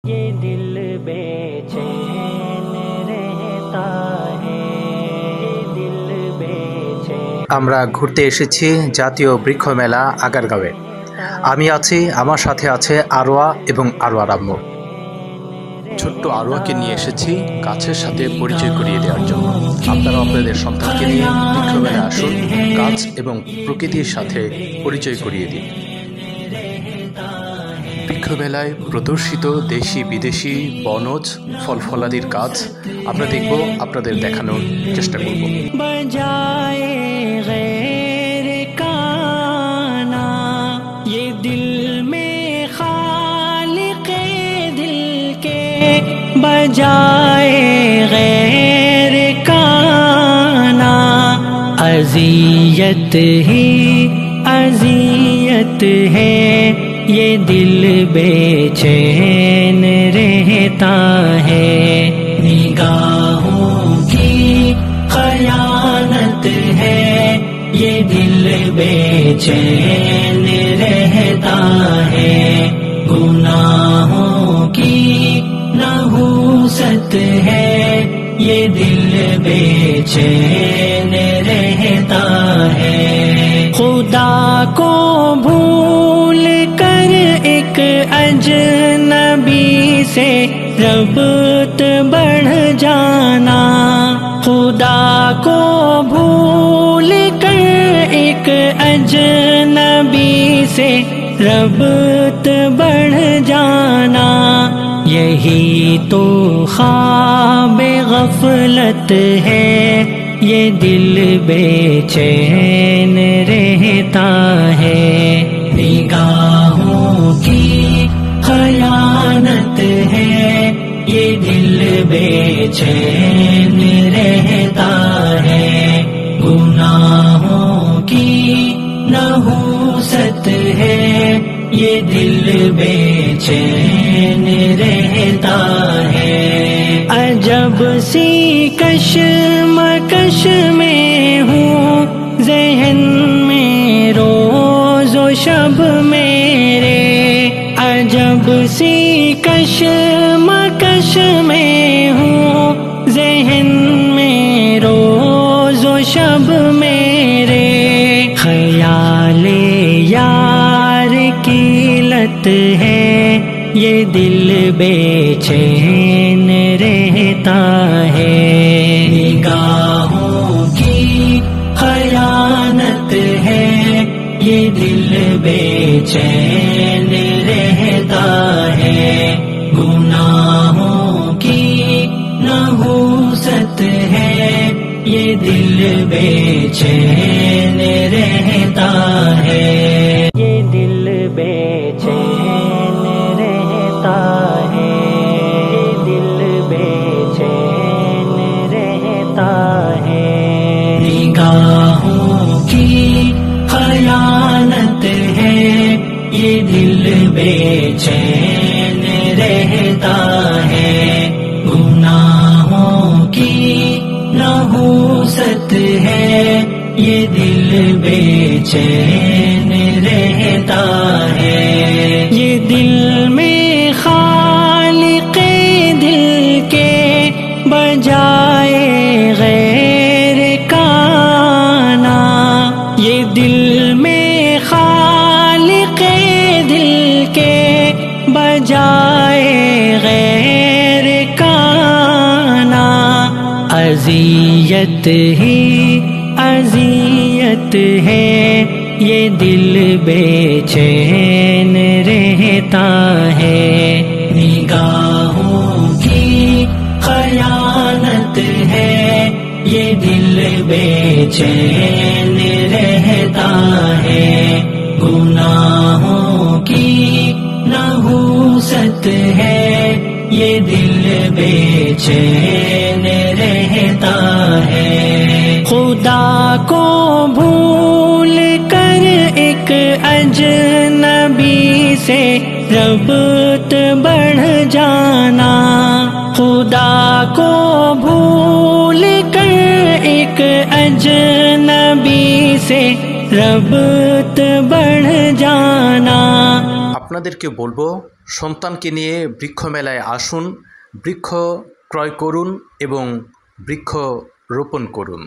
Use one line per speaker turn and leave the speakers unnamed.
یہ دل بے چین رہتا ہے, یہ دل بے چین।
আমরা ঘুরতে এসেছি জাতীয় বৃক্ষ মেলা আগারগাঁওয়ে। আমি আছি, আমার সাথে আছে আরোয়া এবং আরোয়ার আম্মু। ছোট্ট আরোয়াকে নিয়ে এসেছি গাছের সাথে পরিচয় করিয়ে দেওয়ার জন্য। আপনারা আপনাদের সন্তানকে নিয়ে বৃক্ষ মেলায় আসুন, গাছ এবং প্রকৃতির সাথে পরিচয় করিয়ে দিন। বৃক্ষ মেলায় প্রদর্শিত দেশি বিদেশি বনজ ফল ফলাদির গাছ আমরা দেখব, আপনাদের দেখানোর চেষ্টা করব।
बजाए गैर का ना ये दिल में खालिक़े दिल के, बजाए गैर का ना अज़ियत ही अज़ियत है, ये दिल बेचैन रहता है। निगाहों की खयानत है, ये दिल बेचैन रहता है। गुनाहों की नहूसत है, ये दिल बेचैन रहता है। खुदा को भूल कर एक अजनबी से रब्त बढ़ जाना, खुदा को भूल कर एक अजनबी से रब्त बढ़ जाना, यही तो ख्वाब गफलत है, ये दिल बेचैन रहता है। निगाहों की खयानत है, ये दिल बेचैन रहता है। गुनाहों की नहूसत है, ये दिल बेचैन रहता है। अजब सी कशमकश में हूँ, ज़हन में रोज़ व शब मेरे, अजब सी कशमकश में हूँ, ज़हन में रोज़ व शब मेरे। ख़याले यार की लत है, ये दिल बेचैन रहता है। निगाहों की खयानत है, ये दिल बेचैन रहता है। गुनाहों की नहूसत है, ये दिल बेचैन रहता है। ये दिल बेचैन रहता है, ये दिल बेचैन रहता है। निगाहों की खयानत है, ये दिल बेचैन रहता है। गुनाहों की नहूसत है, ये दिल बेचैन रहता है। ये दिल में खालिक़े दिल के, बजाए गैर का ना, ये दिल में खालिक़े दिल के, बजाए गैर का ना अज़ियत ही अज़ियत है, ये दिल बेचैन रहता है। निगाहों की खयानत है, ये दिल बेचैन रहता है। गुनाहों की नहूसत है, ये दिल बेचैन रहता है। खुदा को भूल कर एक अजनबी से रब्त बढ़ जाना, खुदा को भूल कर एक अजनबी से रब्त बढ़ जाना।
আপনাদেরকে বলবো সন্তানকে নিয়ে বৃক্ষ মেলায় আসুন, বৃক্ষ ক্রয় করুন এবং বৃক্ষ রোপণ করুন।